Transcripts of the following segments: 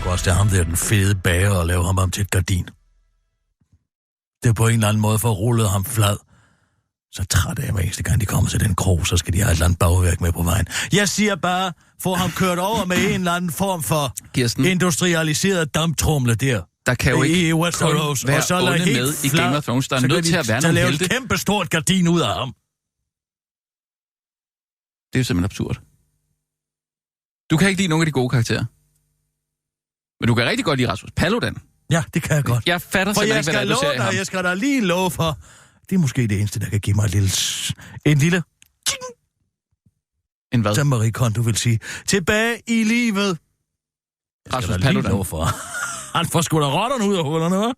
sgu også, det er ham der, den fede bager, og lave ham om til et gardin. Det er på en eller anden måde for at rulle ham flad. Så træt af hver eneste gang, de kommer til den krog, så skal de have et eller andet bagværk med på vejen. Jeg siger bare, få ham kørt over med en eller anden form for Kirsten, industrialiseret damptrumle der. Der kan jo ikke kun være og så onde med i Game of Thrones. Der er nødt til at være nogle helte. Så lave et kæmpe stort gardin ud af ham. Det er jo simpelthen absurd. Du kan ikke lide nogen af de gode karakterer. Men du kan rigtig godt lide Rasmus Paludan. Ja, det kan jeg godt. Jeg fatter simpelthen ikke, hvad du ser i ham. Jeg skal da lige love for. Det er måske det eneste, der kan give mig en lille... En hvad? Som Marie Kondo vil sige. Tilbage i livet. Rasmus Paludan. Han får sgu da rotterne ud af hullerne, hva'?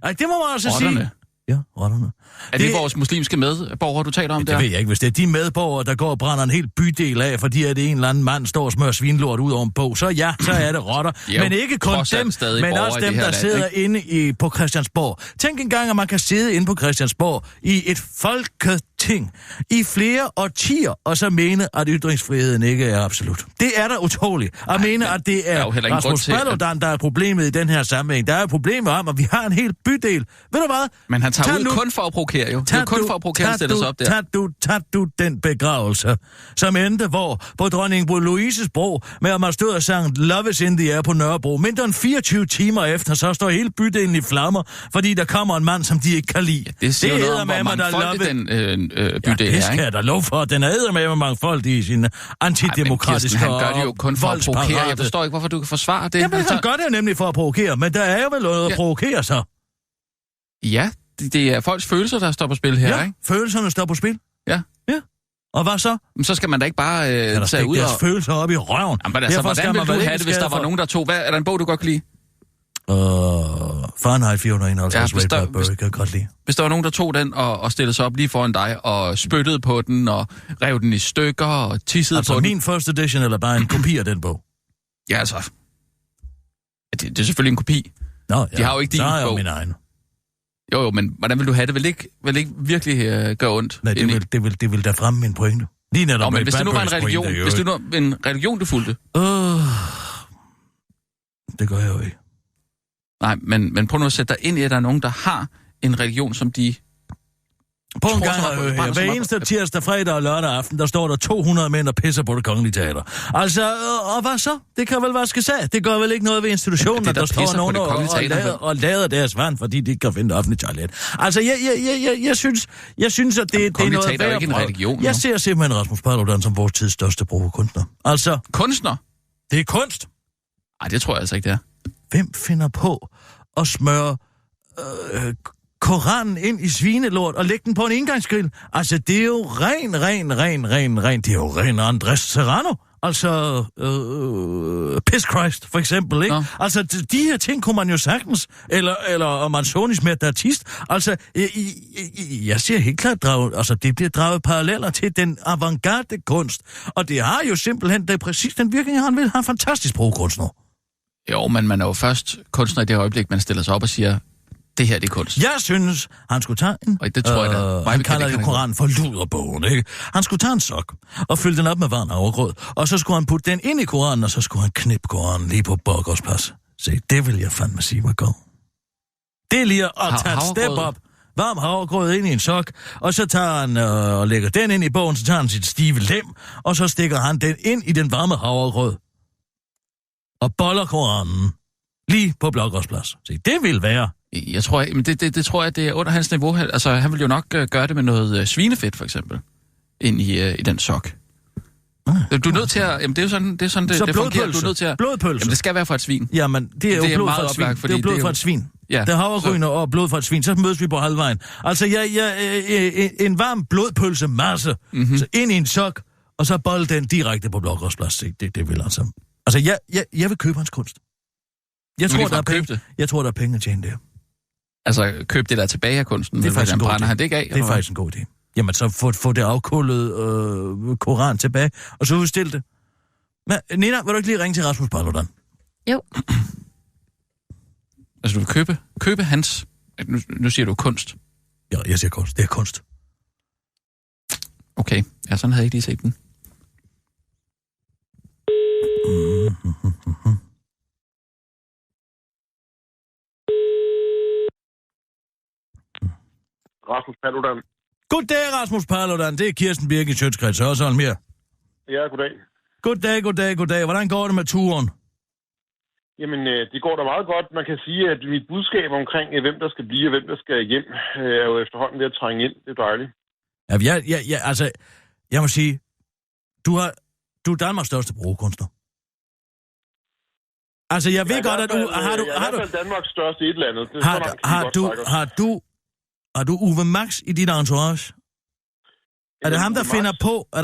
Ej, det må man altså sige. Ja, rotterne. Er det vores muslimske medborgere, du taler om der? Det ved jeg ikke. Hvis det er de medborgere, der går og brænder en hel bydel af, fordi at en eller anden mand står og smører svinlort ud over en bog, så ja, så er det rotter. Jo, men ikke kun dem, men også dem, der sidder inde på Christiansborg. Tænk engang, at man kan sidde inde på Christiansborg i et folketing i flere årtier, og så mene, at ytringsfriheden ikke er absolut. Det er da utroligt. At mene, at det er Rasmus Paludan, der er problemet i den her sammenhæng. Der er problemet om, at vi har en hel bydel. Ved du hvad? Men han tager ud kun for at provokere, jo. Det er kun for at provokere, at stille sig op der. Tag du den begravelse, som endte på dronning Louises bro, med at man stod og sang Love is in the air på Nørrebro. Mindre end 24 timer efter, så står hele bydelen i flammer, fordi der kommer en mand, som de ikke kan lide. Ja, det siger det noget om, hvor mangfoldig den bydel er, det skal jeg da lov for. Den er eddermame mangfoldig i sin antidemokratiske han gør det jo kun for at provokere. Jeg forstår ikke, hvorfor du kan forsvare det. Jamen, han gør det jo nemlig for at provokere, men der er jo vel noget at provokere så. Ja, det er folks følelser, der står på spil her, ikke? Følelserne står på spil. Ja. Og hvad så? Men så skal man da ikke bare tage ud og... følelser op i røven. Jamen, altså, hvordan vil du have det, hvis der var nogen, der tog... Er der en bog, du godt kan lide? Fahrenheit 451, hvis der var nogen, der tog den og stillede sig op lige foran dig, og spyttede på den, og rev den i stykker, og tissede på den. Altså min first edition, eller bare en kopi af den bog? Ja, altså... Det er selvfølgelig en kopi. Nå, de har jo ikke din bog. Så er jeg min egen. Jo, men hvordan vil du have det? Vil ikke virkelig gøre ondt? Nej, det vil da fremme min pointe. Lige netop men hvis det nu var en religion, hvis det nu var en religion, du fulgte? Det gør jeg jo ikke. Nej, men prøv nu at sætte dig ind i, at der er nogen, der har en religion, som de... På en gang, hver eneste tirsdag, fredag og lørdag aften, der står der 200 mænd og pisser på Det Kongelige Teater. Altså, og hvad så? Det kan vel vaskes af. Det gør vel ikke noget ved institutionen, det, der står nogen og lader deres vand, fordi de ikke kan finde offentligt toilet. Altså, jeg synes, at det er noget værd. En religion, jeg ser simpelthen Rasmus Paludan som vores tids største provokunstner. Altså... Kunstner? Det er kunst. Nej, det tror jeg altså ikke, det er. Hvem finder på at smøre... Koranen ind i svinelort og lægge den på en indgangsgrill. Altså, det er jo ren. Det er jo ren Andres Serrano. Altså, Piss Christ, for eksempel, ikke? Nå. Altså, de her ting kunne man jo sagtens, eller Amazonis med artist. Altså, jeg siger helt klart, det bliver draget paralleller til den avantgarde kunst. Og det har jo simpelthen, det er præcis den virkning, han vil have fantastisk prokunstner. Jo, men man er jo først kunstner i det øjeblik, man stiller sig op og siger, det her, det er kunst. Jeg synes, han skulle tage en... Det tror jeg da. Han kalder jo Koranen for luderbogen, ikke? Han skulle tage en sok og fylde den op med varm havregrød, og så skulle han putte den ind i Koranen, og så skulle han knippe Koranen lige på Borgårdsplads. Se, det vil jeg fandme sige mig godt. Det er lige at tage et step op. Varm havregrød ind i en sok, og så tager han og lægger den ind i bogen, så tager han sit stive lem, og så stikker han den ind i den varme havregrød. Og boller Koranen lige på Borgårdsplads. Se, det vil være... Jeg tror, men det tror jeg, det er under hans niveau. Altså, han vil jo nok gøre det med noget svinefedt, for eksempel, ind i den sok. Du er nødt til at... Jamen, det er sådan, det fungerer. Du er nødt til at... Blodpølse. Jamen, det skal være fra et svin. Jamen, det er jo blod fra et svin. Det er jo blod fra et svin. Ja, det er havregryn og blod fra et svin. Så mødes vi på halvvejen. Altså, en varm blodpølsemasse, så ind i en sok, og så bolle den direkte på Borgårdsplads. Det vil altså... Altså, jeg vil købe hans kunst. Jeg tror, der er penge at tjene der. Altså, køb det der tilbage af kunsten. Det er faktisk en god idé. Han det ikke af, det er faktisk en god idé. Jamen, så få det afkullet Koran tilbage, og så udstille det. Men, Nina, vil du ikke lige ringe til Rasmus Paludan? Jo. Altså, du vil købe hans... Nu siger du kunst. Ja, jeg siger kunst. Det er kunst. Okay. Ja, sådan havde jeg ikke lige set den. Rasmus Paludan. Goddag, Rasmus Paludan. Det er Kirsten Birgit Sjøtskreds Hørsholm her. Ja, goddag. Goddag. Hvordan går det med turen? Jamen, det går da meget godt. Man kan sige, at mit budskab omkring, hvem der skal blive og hvem der skal hjem, er jo efterhånden ved at trænge ind. Det er dejligt. Ja, altså, jeg må sige, du er Danmarks største brugerkunstner. Altså, jeg ved godt, at du... Har du Danmarks største et eller andet. Har du Uwe Max i dit entourage? Er det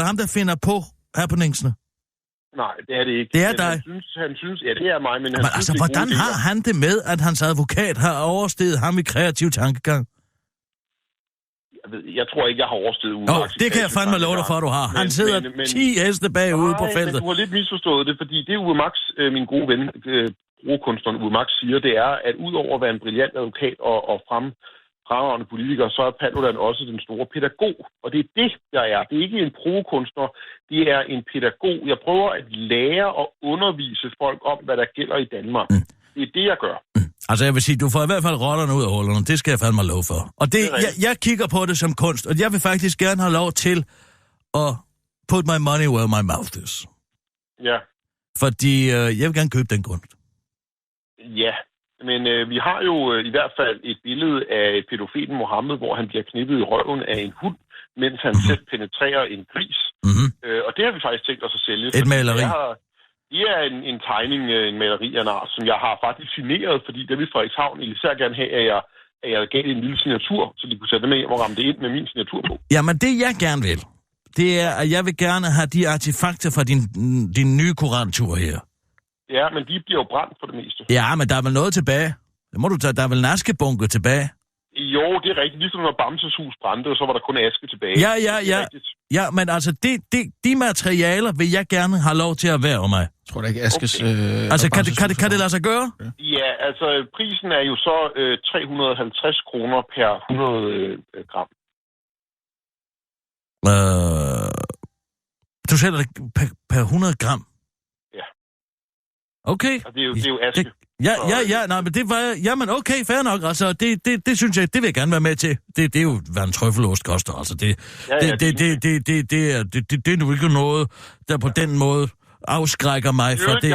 ham, der finder på happeningsene? Nej, det er det ikke. Det er dig. Han synes, ja, det er mig, men han altså, hvordan har han det med, at hans advokat har oversteget ham i kreativ tankegang? Jeg tror ikke, jeg har oversteget Uwe Max. Det kan jeg fandme love dig for, du har. Han sidder 10 heste bagude på feltet. Men du har lidt misforstået det, fordi det Uwe Max, min gode ven, brugerkunstneren Uwe Max, siger, det er, at udover at være en brilliant advokat og fremragende politiker, så er Paludan også den store pædagog. Og det er det, der er. Det er ikke en prokunstner, det er en pædagog. Jeg prøver at lære og undervise folk om, hvad der gælder i Danmark. Det er det, jeg gør. Altså, jeg vil sige, du får i hvert fald rotterne ud af hullerne. Det skal jeg fandme lov for. Og jeg kigger på det som kunst, og jeg vil faktisk gerne have lov til at put my money where my mouth is. Ja. Fordi jeg vil gerne købe den kunst. Ja. Men vi har jo i hvert fald et billede af pædofeten Mohammed, hvor han bliver knippet i røven af en hund, mens han selv penetrerer en gris. Og det har vi faktisk tænkt os at sælge. Et maleri? Det er en tegning, en maleri af en art, som jeg har faktisk signeret, fordi det vil Frederikshavn især gerne have, at jeg gav en lille signatur, så de kunne sætte med hjem og ramme det ind med min signatur på. Jamen det jeg gerne vil, det er, at jeg vil gerne have de artefakter fra din nye korantur her. Ja, men de bliver jo brændt for det meste. Ja, men der er vel noget tilbage. Det må du tage. Der er vel en askebunke tilbage. Jo, det er rigtigt. Ligesom når Bamses hus brændte, og så var der kun aske tilbage. Ja. Ja, men altså, de materialer vil jeg gerne have lov til at være mig. Jeg tror da ikke askes... Okay. Altså, kan det lade sig gøre? Ja, altså, prisen er jo så 350 kroner per 100 gram. Du sælger det per 100 gram? Ja. Okay. Og det er jo aske. Nej, men det var... Jamen, okay, fair nok. Altså, det synes jeg, det vil jeg gerne være med til. Det er jo, hvad en trøffelost koster. Altså, det er nu ikke noget, der på den måde afskrækker mig fra det.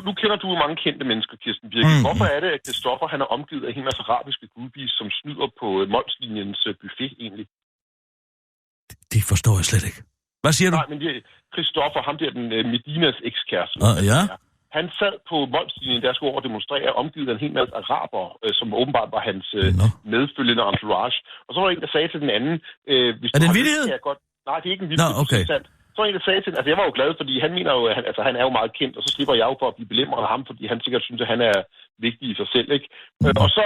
Nu kender du mange kendte mennesker, Kirsten Birgit. Hvorfor er det, at Christoffer, han er omgivet af en masse arabiske gudbis, som snyder på Molslinjens buffet egentlig? Det forstår jeg slet ikke. Hvad siger du? Nej, men Christoffer, ham der den Medinas ekskæreste. Ja? Han sad på Molslinjen, der skulle over demonstrere, omgivet af en hel masse araber, som åbenbart var hans medfølgende entourage. Og så var der en, der sagde til den anden... hvis er det en vittighed? Nej, det er ikke en vittighed. Okay. Så var en, der sagde til den... Altså, jeg var jo glad, fordi han mener jo, at han er jo meget kendt, og så slipper jeg jo for at blive belemret af ham, fordi han sikkert synes, at han er vigtig i sig selv, ikke? Og så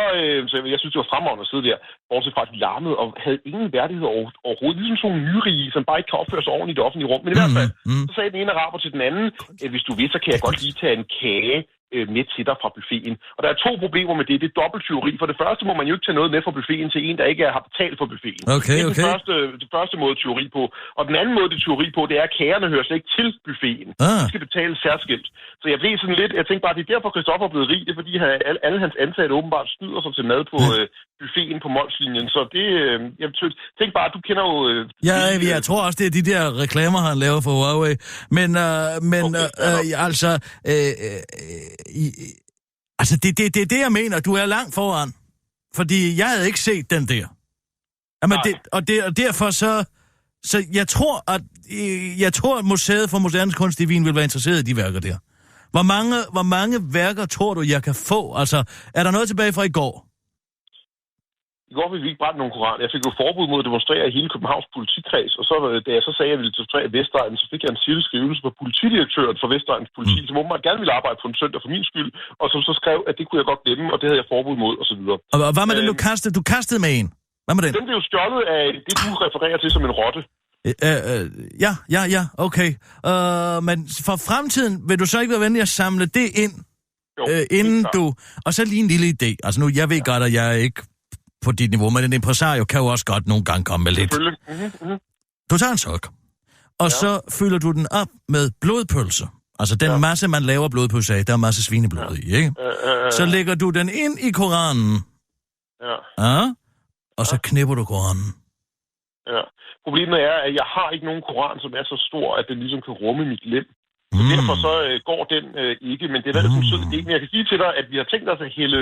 jeg synes, det var fremragende at sidde der, bortset fra at larmede og havde ingen værdighed overhovedet. Ligesom sådan nogle nyrige, som bare ikke kan opføre sig ordentligt i det offentlige rum. Men i hvert fald, så sagde den ene araber til den anden, hvis du vil, så kan jeg godt lige tage en kage med til dig fra buffeten. Og der er 2 problemer med det. Det er dobbelttyveri. For det første må man jo ikke tage noget med fra buffeten til en, der ikke har betalt for buffeten. Okay. Det er den første måde tyveri på. Og den anden måde, det tyveri på, det er, at kagerne hører slet ikke til buffeten. De skal betales særskilt. Så jeg blev sådan lidt... Jeg tænkte bare, det er derfor, Christoffer er blevet rig. Det er, fordi alle hans ansatte åbenbart snyder sig til mad på buffeten på Molslinjen. Så det... jeg tænkte bare, du kender jo... jeg tror også, det er de der reklamer, han laver for Huawei. Men det er det, jeg mener. Du er langt foran. Fordi jeg havde ikke set den der. Jamen, og derfor så jeg tror, at Museet for Moderne Kunst i Wien vil være interesseret i de værker der. Hvor mange værker tror du, jeg kan få? Altså, er der noget tilbage fra i går? I går ville vi ikke brænde nogen koran. Jeg fik jo forbud mod at demonstrere i hele Københavns politikreds, og så, da jeg så sagde, at jeg ville demonstrere i Vestegnen, så fik jeg en sirlig skrivelse fra politidirektøren for Vestegnens politi, som åbenbart gerne ville arbejde på en søndag for min skyld, og som så skrev, at det kunne jeg godt glemme, og det havde jeg forbud mod, og så videre. Og hvad med den, du kastede? Du kastede med en? Hvad med den? Den blev jo stjålet af det, du refererer til som en rotte. Ja, okay. Men for fremtiden vil du så ikke være venlig at samle det ind, inden du... Og så lige en lille idé. Altså nu, jeg ved godt, at jeg er ikke på dit niveau, men en impresario kan jo også godt nogle gange komme med lidt. Du tager en sok, og så fylder du den op med blodpølse. Altså den masse, man laver blodpølse af, der er masse svineblod i, ikke? Så lægger du den ind i Koranen. og så knipper du Koranen. Ja. Problemet er, at jeg har ikke nogen koran, som er så stor, at den ligesom kan rumme mit lem. Så derfor så går den ikke, men det er da sådan det. Men jeg kan sige til dig, at vi har tænkt os at hælde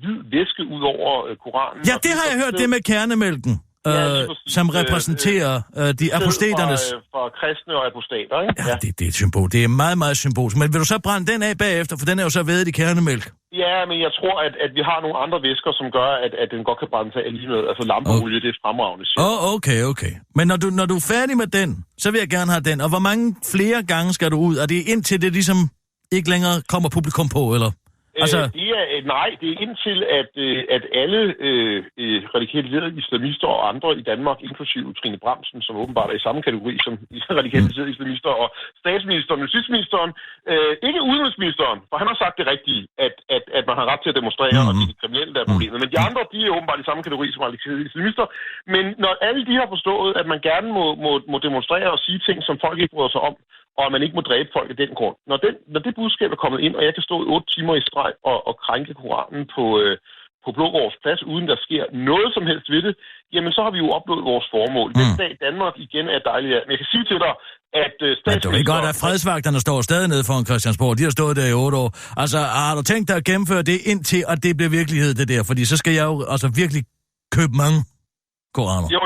hvid væske ud over Koranen. Ja, det har jeg hørt, det med kernemælken. Som repræsenterer de apostaternes... Fra kristne og apostater, ikke? Ja, det er et symbol. Det er meget, meget symbolsk. Men vil du så brænde den af bagefter, for den er jo så vædet i kernemælk? Ja, men jeg tror, at vi har nogle andre væsker, som gør, at den godt kan brænde sig alligevel. Altså lampeolie, det er fremragende. Okay. Men når du er færdig med den, så vil jeg gerne have den. Og hvor mange flere gange skal du ud? Er det indtil det ligesom ikke længere kommer publikum på, eller... Altså... Nej, det er indtil, at alle radikaliserede islamister og andre i Danmark, inklusive Trine Bramsen, som åbenbart er i samme kategori som radikaliserede islamister, og statsministeren, justitsministeren, ikke udenrigsministeren, for han har sagt det rigtige, at man har ret til at demonstrere, og det er de kriminelle, der er problemet. Men de andre, de er åbenbart i samme kategori som radikaliserede islamister. Men når alle de har forstået, at man gerne må demonstrere og sige ting, som folk ikke bryder sig om, og at man ikke må dræbe folk af den grund. Når det budskab er kommet ind, og jeg kan stå i 8 timer i streg og krænke Koranen på Blågårds Plads, uden der sker noget som helst ved det, jamen så har vi jo opnået vores formål. Den dag Danmark igen er dejligt. Men jeg kan sige til dig, at men du ved godt, at fredsvagterne står stadig nede foran Christiansborg. De har stået der i 8 år. Altså, har du tænkt dig at gennemføre det indtil, at det bliver virkelighed, det der? Fordi så skal jeg jo altså virkelig købe mange koraner. Jo,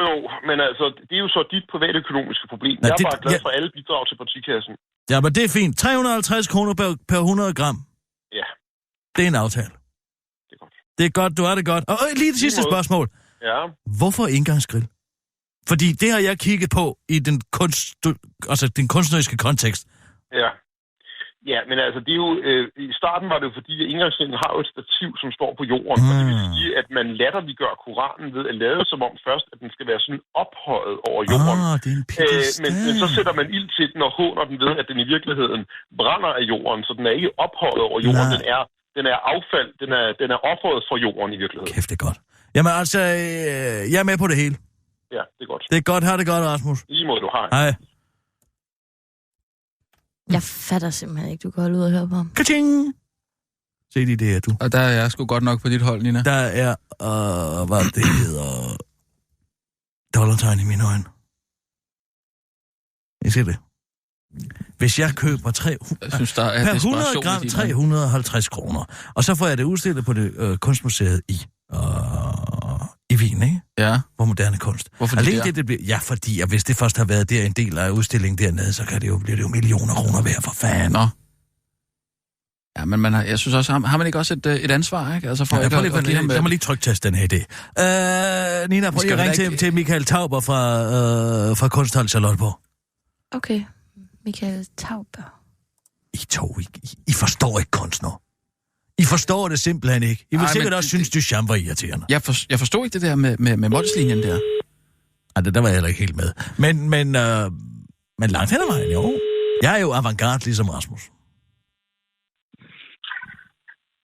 men altså, det er jo så dit private økonomiske problem. Jeg er bare glad for alle bidrag til partikassen. Ja, men det er fint. 350 kroner per 100 gram. Ja. Det er en aftale. Det er godt. Det er godt, du er det godt. Og lige det sidste spørgsmål. Ja. Hvorfor indgangsgrill? Fordi det har jeg kigget på i den kunstneriske kontekst. Ja. Ja, men altså, det er jo... I starten var det jo fordi, at indgangsgrillen har jo et stativ, som står på jorden. Og det vil sige, at man latterliggør Koranen ved at lade som om først, at den skal være sådan ophøjet over jorden. Det er en pedestal. Men så sætter man ild til den og håner den ved, at den i virkeligheden brænder af jorden. Så den er ikke ophøjet over jorden. Den er affald. Den er offeret for jorden i virkeligheden. Kæft, det er godt. Jamen altså, jeg er med på det hele. Ja, det er godt. Det er godt. Ha' det godt, Rasmus. I måde, du har. Hej. Jeg fatter simpelthen ikke, du kan holde ud og høre på ham. Ka-ching! Se lige det, du. Og der er jeg sgu godt nok på dit hold, Nina. Der er, hvad det hedder, dollartegn i mine øjne. Jeg ser det. Hvis jeg køber 100 gram 350 kroner, og så får jeg det udstillet på det kunstmuseet i Wien, ikke? Ja. Hvor moderne kunst. Hvorfor det bliver... Ja, fordi at hvis det først har været der en del af udstillingen dernede, så kan det jo blive millioner kroner værd for fanden. Nå. Ja, men jeg synes også, har man ikke også et ansvar, ikke? Altså for lad mig lige trykteste den her idé. Nina, prøv lige at ringe til Michael Tauber fra Kunsthal Charlotteborg. Okay, Michael Tauber. I forstår ikke kunstner. I forstår det simpelthen ikke. I vil sikkert også synes, Duchamp var irriterende. Jeg forstod ikke det der med Mols-linjen der. Ej, der var jeg heller ikke helt med. Men langt hen ad vejen, jo. Jeg er jo avantgarde, ligesom Rasmus.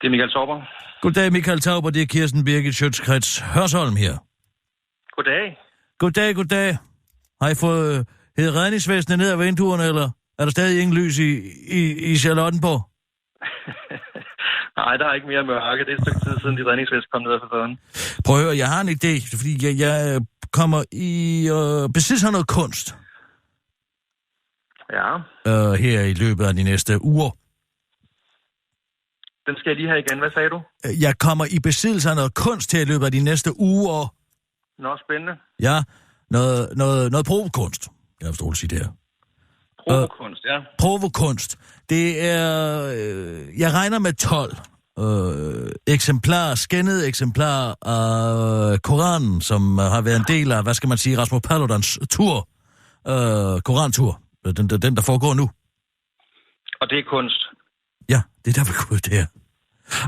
Det er Michael Tauber. Goddag, Michael Tauber. Det er Kirsten Birgit Schøtz-Krets Hørsholm her. Goddag. Goddag. Har I fået redningsvæsenet ned ad vinduerne, eller er der stadig ingen lys i Charlottenborg? Nej, der er ikke mere mørke. Det er et stykke tid siden, de redningsvæsen kom ned af facaden. Prøv at høre, jeg har en idé, fordi jeg kommer i besiddelse af noget kunst. Ja. Her i løbet af de næste uger. Den skal jeg lige have igen. Hvad sagde du? Jeg kommer i besiddelse af noget kunst her i løbet af de næste uger. Nå, spændende. Ja, noget provokunst. Jeg har forstået at sige det her. Provokunst, ja. Provokunst. Det er... jeg regner med 12 skændede eksemplarer af Koranen, som har været en del af, hvad skal man sige, Rasmus Paludans tur. Korantur. Den, der foregår nu. Og det er kunst? Ja, det er der vel gået det her.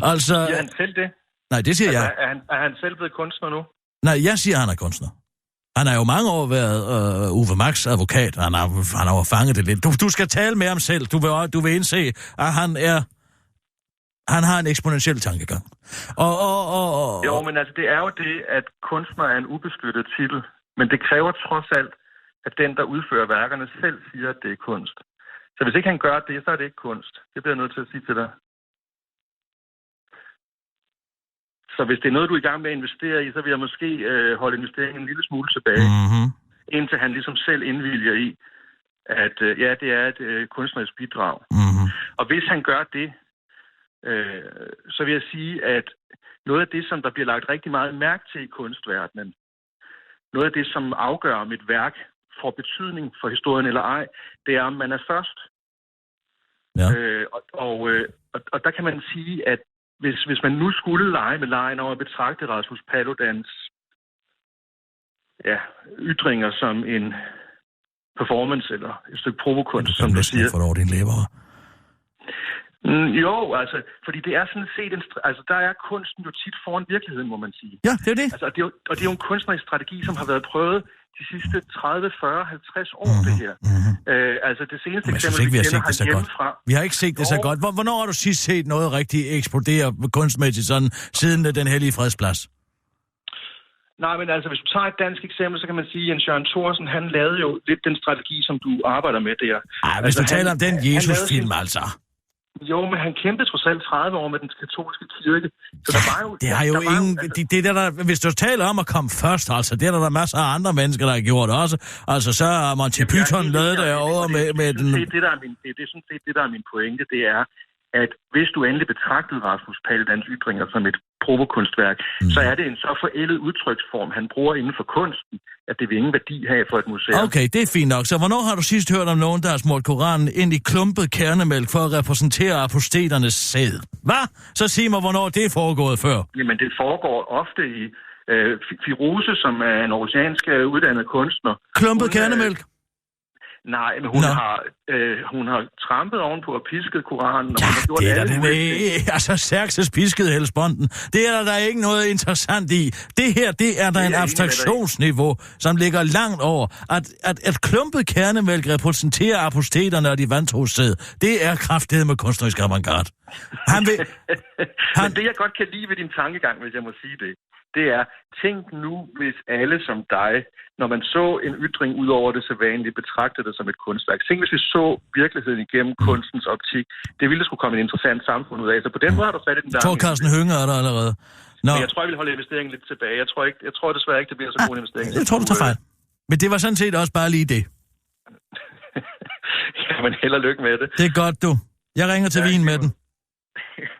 Altså... Siger han selv det? Nej, det siger jeg. Er han selv blevet kunstner nu? Nej, jeg siger, han er kunstner. Han har jo mange år været Uwe Max advokat. Han har jo fanget det lidt. Du skal tale med ham selv. Du vil indse, at han har en eksponentiel tankegang. Jo, men altså, det er jo det, at kunstner er en ubeskyttet titel. Men det kræver trods alt, at den, der udfører værkerne, selv siger, at det er kunst. Så hvis ikke han gør det, så er det ikke kunst. Det bliver jeg nødt til at sige til dig. Så hvis det er noget, du er i gang med at investere i, så vil jeg måske holde investeringen en lille smule tilbage, indtil han ligesom selv indvilger i, at det er et kunstnerisk bidrag. Og hvis han gør det, så vil jeg sige, at noget af det, som der bliver lagt rigtig meget mærke til i kunstverdenen, noget af det, som afgør, om et værk får betydning for historien eller ej, det er, om man er først. Ja. Og der kan man sige, at hvis man nu skulle lege med lejen over at betragte Rasmus Paludans ytringer som en performance eller et stykke provokunst, som du siger. For din læber. Jo, altså, fordi det er sådan set der er kunsten jo tit foran virkeligheden, må man sige. Ja, det er det. Altså, og det er jo en kunstnerisk strategi, som har været prøvet de sidste 30, 40, 50 år, det her. Altså, det seneste eksempel, vi kender herhjemmefra. Vi har ikke set det så godt. Hvornår har du sidst set noget rigtig eksplodere kunstmæssigt sådan, siden den hellige fredsplads? Nej, men altså, hvis du tager et dansk eksempel, så kan man sige, at Jens Jørgen Thorsen, han lavede jo lidt den strategi, som du arbejder med der. Hvis du taler om den Jesus-film, altså. Jo, men han kæmpede trods alt 30 år med den katolske kirke. Så der var jo... Det har jo ingen... Hvis du taler om at komme først, altså, det er der masser af andre mennesker, der har gjort også. Altså, så har Monty Python lavet derovre med den... Det er sådan set det, der er min pointe, det er, at hvis du endelig betragtede Rasmus Paludans ytringer som et provokunstværk, så er det en så forældet udtryksform, han bruger inden for kunsten, at det vil ingen værdi have for et museum. Okay, det er fint nok. Så hvornår har du sidst hørt om nogen, der har smurt Koranen ind i klumpet kernemælk for at repræsentere aposteternes sæd? Hvad? Så sig mig, hvornår det er foregået før. Jamen, det foregår ofte i Firoze, som er en oceansk uddannet kunstner. Klumpet kernemælk? Nej, men hun har trampet ovenpå og pisket Koranen. Og ja, hun har gjort det er det. Altså, Xerxes piskede Hellesponten. Det er der ikke noget interessant i. Det her, det er der en abstraktionsniveau, som ligger langt over. At klumpet kernemælk repræsenterer aposteterne og de vantros sæd, det er kraftedeme med kunstnerisk avantgarde. Men det, jeg godt kan lide ved din tankegang, hvis jeg må sige det er, tænk nu, hvis alle som dig, når man så en ytring ud over det sædvanlige, betragtede det som et kunstværk. Tænk, hvis vi så virkeligheden igennem kunstens optik. Det ville skulle komme en interessant samfund ud af. Så på den måde har du fat i den der... Carsten Hønge er der allerede. Men jeg tror, jeg vil holde investeringen lidt tilbage. Jeg tror desværre ikke, det bliver så god en investering. Jeg tror, du tager fejl. Men det var sådan set også bare lige det. Jamen, held og lykke med det. Det er godt, du. Jeg ringer til Wien med den.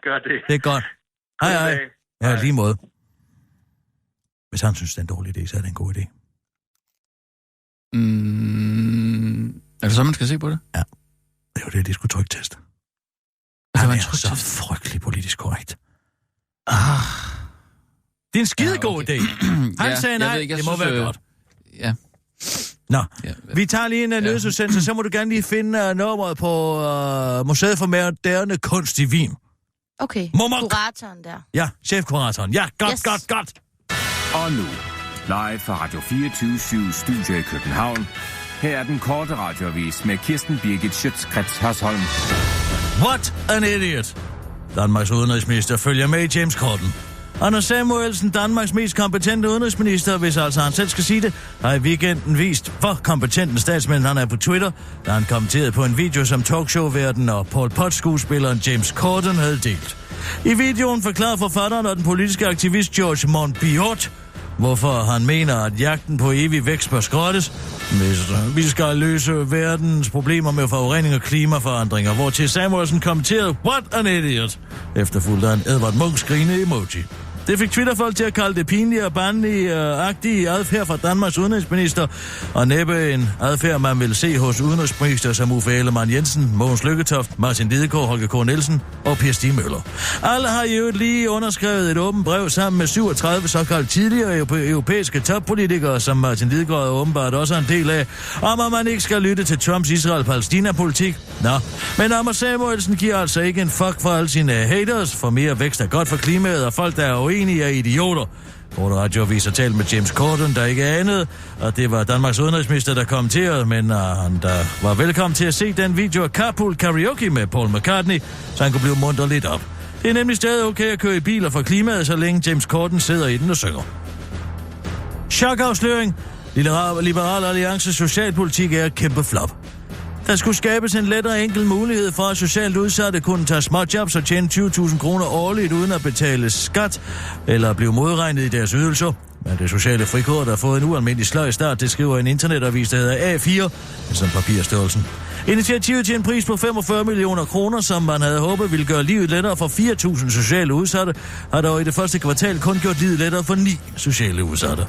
Gør det. Det er godt. Hej. Ja, lige måde. Hvis han synes, det er en dårlig idé, så er det en god idé. Er det så, man skal se på det? Ja. Det er jo det, de skulle trykteste. Han er så frygtelig politisk korrekt. Det er en skidegod idé. Han sagde nej, det må være godt. Ja. Nå, vi tager lige en nødsudsendelse, så må du gerne lige finde nummeret på Museet for Moderne Kunst i Wien. Okay, kuratoren der. Ja, chefkuratoren. Ja, godt. Og nu, live fra Radio 24/7 Studio i København. Her er den korte radioavis med Kirsten Birgit Schøtz-Krets Hørsholm. What an idiot! Danmarks udenrigsminister følger med i James Corden. Anders Samuelsen, Danmarks mest kompetente udenrigsminister, hvis altså han selv skal sige det, har i weekenden vist, hvor kompetent en statsmand han er på Twitter, da han kommenterede på en video, som talkshow-værten og Paul Potts-skuespilleren James Corden havde delt. I videoen forklarer forfatteren og den politiske aktivist George Monbiot, hvorfor han mener, at jagten på evig vækst bør skrottes, hvis vi skal løse verdens problemer med forurening og klimaforandringer, hvor til Samuelsen kommenterede, what an idiot, efterfulgt af en Edvard Munchs grine emoji. Det fik Twitter-folk til at kalde det pinlige og barnlige-agtige adfærd fra Danmarks udenrigsminister, og næppe en adfærd, man vil se hos udenrigsminister som Uffe Ellemann-Jensen, Mogens Lykketoft, Martin Lidegaard, Holger K. Nielsen og Per Stig Møller. Alle har i øvrigt lige underskrevet et åbent brev sammen med 37 såkaldt tidligere europæiske toppolitikere, som Martin Lidegaard åbenbart også er en del af, om at man ikke skal lytte til Trumps Israel-Palæstina-politik. Nå, men Anders Samuelsen giver altså ikke en fuck for alle sine haters, for mere vækst er godt for klimaet, og folk, der er uenige, er idioter. Korte radioaviser talt med James Corden, der ikke anede, og det var Danmarks udenrigsminister, der kommenterede, men han der var velkommen til at se den video af Carpool Karaoke med Paul McCartney, så han kunne blive munter lidt op. Det er nemlig stadig okay at køre i biler for klimaet, så længe James Corden sidder i den og synger. Chokafsløring. Liberal Alliances socialpolitik er et kæmpe flop. Der skulle skabes en let og enkel mulighed for, at socialt udsatte kunne tage småjobs og tjene 20.000 kroner årligt uden at betale skat eller blive modregnet i deres ydelser. Men det sociale frikort har fået en ualmindelig sløj start, det skriver en internetavis, der hedder A4, som papirstørrelsen. Initiativet til en pris på 45 millioner kroner, som man havde håbet ville gøre livet lettere for 4.000 sociale udsatte, har dog i det første kvartal kun gjort livet lettere for 9 sociale udsatte.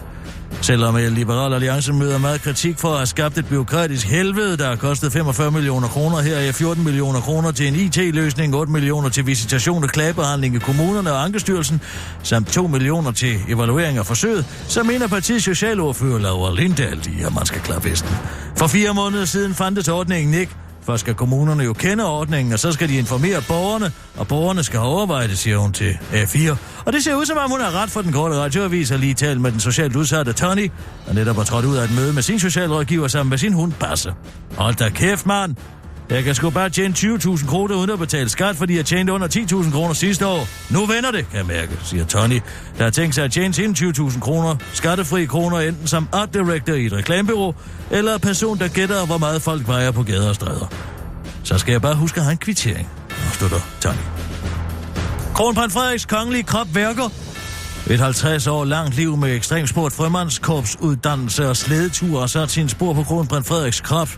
Selvom Liberal Alliance møder meget kritik for at have skabt et bureaukratisk helvede, der har kostet 45 millioner kroner, her er 14 millioner kroner til en IT-løsning, 8 millioner til visitation og klagebehandling i kommunerne og Ankestyrelsen, samt 2 millioner til evaluering af forsøget, så mener partiets socialordfører Laura Lindahl, at man skal klare festen. For 4 måneder siden fandtes ordningen ikke. Først skal kommunerne jo kende ordningen, og så skal de informere borgerne, og borgerne skal overveje det, siger hun til A4. Og det ser ud som om, hun har ret, for den korte radioavis har lige talt med den socialt udsatte Tony, og netop har trådt ud af et møde med sin socialrådgiver sammen med sin hund Basse. Hold da kæft, mand! Jeg kan sgu bare tjene 20.000 kroner uden at betale skat, fordi jeg tjente under 10.000 kroner sidste år. Nu vender det, kan jeg mærke, siger Tony, der har tænkt sig at tjene sine 20.000 kroner, skattefri kroner, enten som art director i et reklamebureau, eller person, der gætter, hvor meget folk vejer på gader og stræder. Så skal jeg bare huske at have en kvittering, afslutter Tony. Kronprins Frederiks kongelige krop værker. Et 50 år langt liv med ekstremsport, frømandskorpsuddannelse og slædetur har sat sin spor på Kronprins Frederiks krop.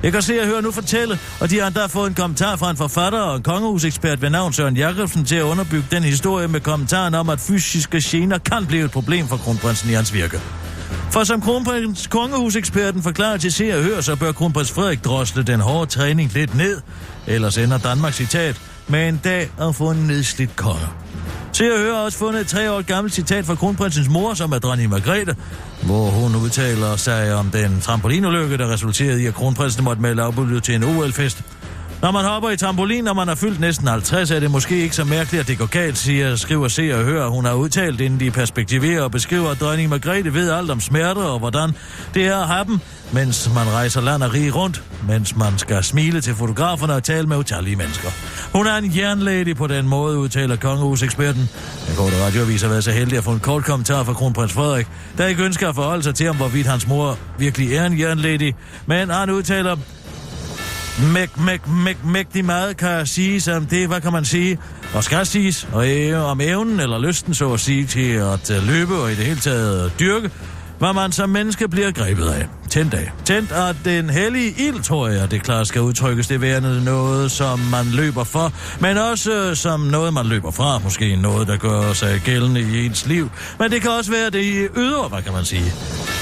Jeg kan se og høre nu fortælle, og de har endda fået en kommentar fra en forfatter og en kongehusekspert ved navn Søren Jakobsen til at underbygge den historie med kommentaren om, at fysiske gener kan blive et problem for kronprinsen i hans virke. For som kongehuseksperten forklarer til se og høre, så bør kronprins Frederik drosle den hårde træning lidt ned, ellers ender Danmarks citat med en dag at få en nedslidt konge. Se og høre har også fundet et 3 år gammelt citat fra kronprinsens mor, som er dronning Margrethe, hvor hun udtaler sig om den trampolinulykke, der resulterede i, at kronprinsen måtte melde afbud til en OL-fest. Når man hopper i trampolin, når man er fyldt næsten 50, er det måske ikke så mærkeligt, at det går galt, skriver se og høre. Hun har udtalt, inden de perspektiverer og beskriver, at dronning Margrethe ved alt om smerter og hvordan det er at have dem, mens man rejser land og rige rundt, mens man skal smile til fotograferne og tale med utallige mennesker. Hun er en jernlady på den måde, udtaler kongehuseksperten. Den korte radioavis har været så heldig at få en kort kommentar fra kronprins Frederik, der ikke ønsker at forholde sig til om, hvorvidt hans mor virkelig er en jernlady, men han udtaler: mægtig meget kan siges om det, hvad kan man sige, og skal siges, og om evnen eller lysten, så at sige, til at løbe og i det hele taget dyrke, hvad man som menneske bliver grebet af. Tændt af den hellige ild, tror jeg, det klart skal udtrykkes. Det værende noget, som man løber for, men også som noget, man løber fra. Måske noget, der gør sig gældende i ens liv. Men det kan også være det ydre, hvad kan man sige.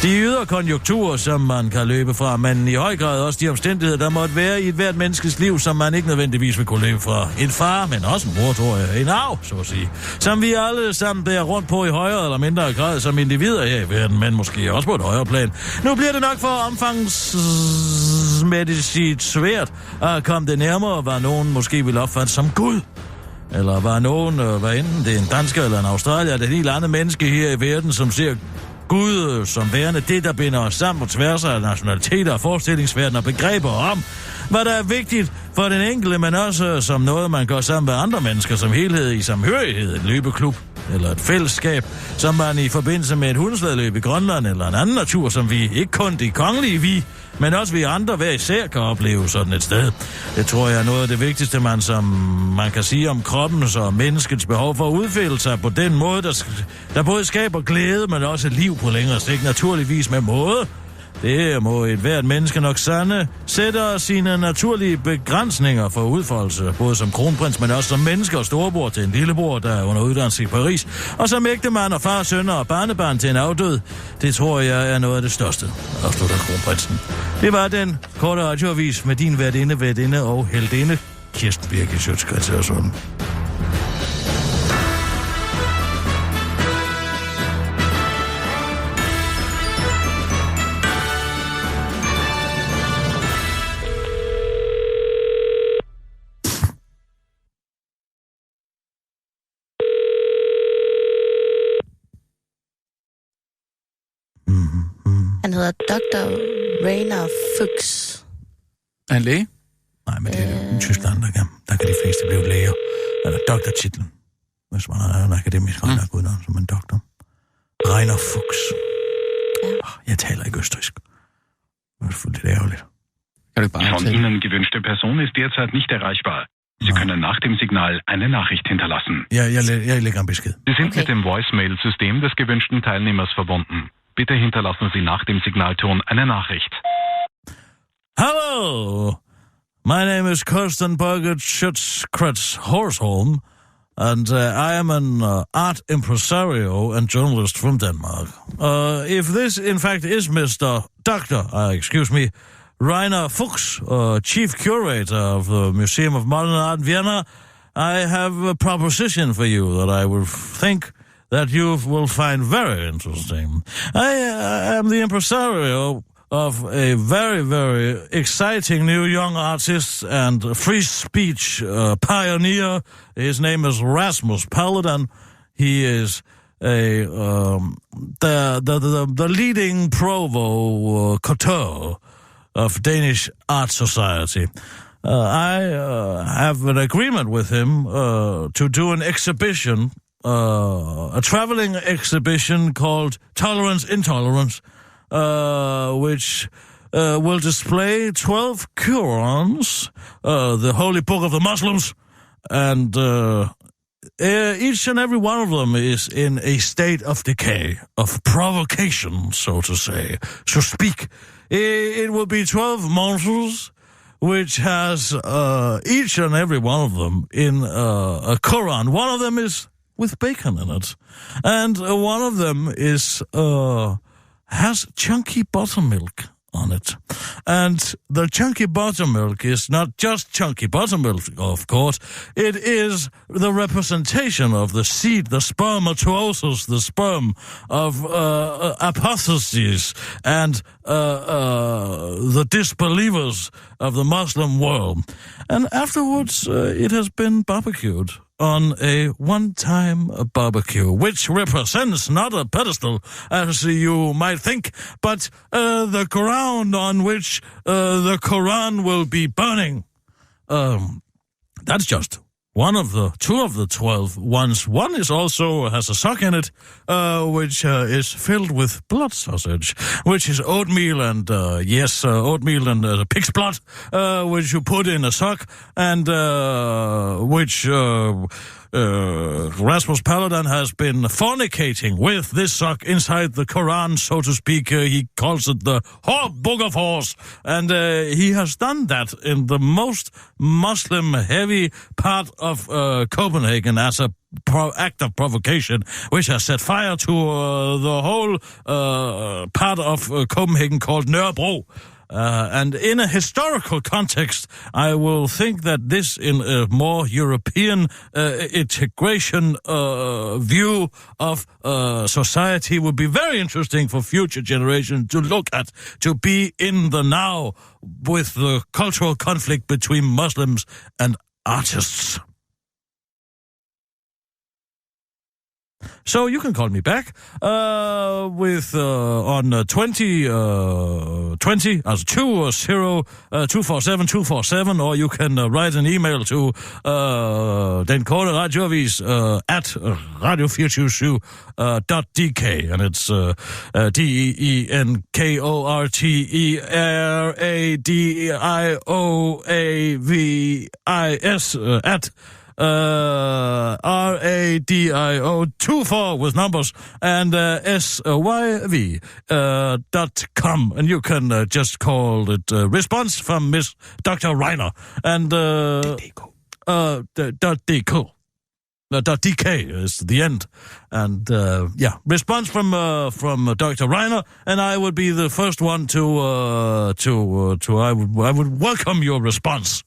De ydre konjunkturer, som man kan løbe fra, men i høj grad også de omstændigheder, der måtte være i et hvert menneskes liv, som man ikke nødvendigvis vil kunne løbe fra. En far, men også en mor, tror jeg. En arv, så at sige. Som vi alle sammen bærer rundt på i højere eller mindre grad som individer her i verden, men måske også på et højere plan. Nu bliver det nok for omfangsmæssigt svært at komme det nærmere, hvad nogen måske vil opfatte som Gud. Eller var nogen, hvad enten det er en dansker eller en australier, det er et helt andet menneske her i verden, som ser Gud som værende det, der binder os sammen på tværs af nationaliteter og forestillingsverden og begreber om, hvad der er vigtigt for den enkelte, men også som noget, man gør sammen med andre mennesker som helhed i samhørighed, en løbeklub eller et fællesskab, som man i forbindelse med et hundeslædeløb i Grønland eller en anden natur, som vi ikke kun de kongelige vi, men også vi andre hver især kan opleve sådan et sted. Det tror jeg er noget af det vigtigste, man kan sige om kroppens og menneskets behov for at udfælde sig på den måde, der både skaber glæde, men også liv på længere sigt, naturligvis med måde. Det må et hvert menneske nok sande sætter sine naturlige begrænsninger for udfoldelse, både som kronprins, men også som menneske og storebror til en lillebror, der er under uddannelse i Paris, og som ægtemand og far, sønner og barnebarn til en afdød. Det tror jeg er noget af det største, afslutter kronprinsen. Det var den korte radioavis med din værtinde og heldinde, Kirsten Birgit Schøtz-Krets og sådan. Han hedder Dr. Rainer Fuchs. Er han læge? Nej, men det er i Tyskland, der kan de fleste blive læger. Eller doktortitlen. Hvis man har en akademisk håndværk uden som en doktor. Rainer Fuchs. Ja. Jeg taler ikke østrigsk. Det er selvfølgelig lidt ærgerligt. Von Ihnen gewünschte Person ist derzeit nicht erreichbar. Sie können nach dem Signal eine Nachricht hinterlassen. Ja, jeg lægger en besked. Sie sind mit dem Voicemail-System des gewünschten Teilnehmers verbunden. Bitte hinterlassen Sie nach dem Signalton eine Nachricht. Hello! My name is Kirsten Birgit Schütz-Kretz-Horsholm, and I am an art impresario and journalist from Denmark. If this, in fact, is Mr. Rainer Fuchs, chief curator of the Museum of Modern Art in Vienna, I have a proposition for you that I would think that you will find very interesting. I am the impresario of a very, very exciting new young artist and free speech pioneer. His name is Rasmus Paludan. He is the leading provocateur of Danish Art Society. I have an agreement with him to do an exhibition, a traveling exhibition called Tolerance Intolerance, which will display 12 Qurans, the holy book of the Muslims, and each and every one of them is in a state of decay, of provocation, so to speak. It will be 12 monsters, which has each and every one of them in a Quran. One of them is with bacon in it, and one of them is has chunky buttermilk on it. And the chunky buttermilk is not just chunky buttermilk, of course. It is the representation of the seed, the spermatosis, the sperm of apostates and the disbelievers of the Muslim world. And afterwards, it has been barbecued on a one-time barbecue, which represents not a pedestal, as you might think, but the ground on which the Quran will be burning. That's just two of the 12 ones. One is also has a sock in it, which is filled with blood sausage, which is oatmeal and oatmeal and pig's blood, which you put in a sock, and which Rasmus Paludan has been fornicating with this sock inside the Quran, so to speak. He calls it the Book of Horse, and he has done that in the most Muslim-heavy part of Copenhagen as a act of provocation, which has set fire to the whole part of Copenhagen called Nørrebro. And in a historical context, I will think that this, in a more European integration view of society, would be very interesting for future generations to look at, to be in the now with the cultural conflict between Muslims and artists. So you can call me back with on 20 as 247, or you can write an email to Den Korte Radioavis at radio247.dk, and it's DENKORTERADIOAVIS at radio24 with numbers and syv.com, and you can just call it response from Miss Dr. Rainer and .dk. .dk is the end, and response from Dr. Rainer, and I would be the first one to I would welcome your response.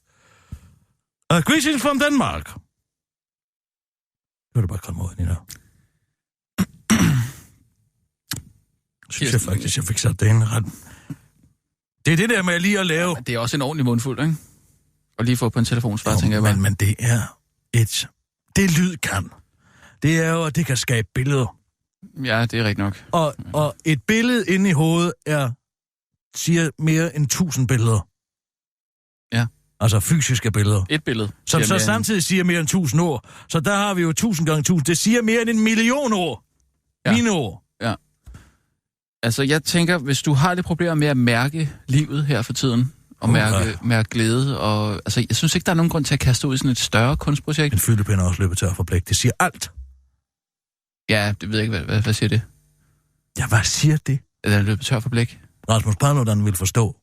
Greetings from Denmark. Nu er det bare kommet ud, Nina. Synes jeg faktisk, jeg fik sat det ind ret. Det er det der med lige at lave. Ja, det er også en ordentlig mundfuld, ikke? Og lige få på en telefonsvar, tænker jeg bare. Men det er det lyd kan. Det er jo, at det kan skabe billeder. Ja, det er rigtigt nok. Og et billede inde i hovedet siger mere end 1000 billeder. Ja. Altså fysiske billeder. Et billede. Som så samtidig siger mere end 1000 ord. Så der har vi jo 1000 gange 1000. Det siger mere end 1 million ord. Ja. Mine ord. Ja. Altså, jeg tænker, hvis du har det problem med at mærke livet her for tiden, og mærke glæde. Og, altså, jeg synes ikke, der er nogen grund til at kaste ud i sådan et større kunstprojekt. En fyldepind er også løbet tør for blæk. Det siger alt. Ja, det ved jeg ikke. Hvad siger det? Ja, hvad siger det? Eller løbet tør for blæk? Rasmus Paludan vil forstå,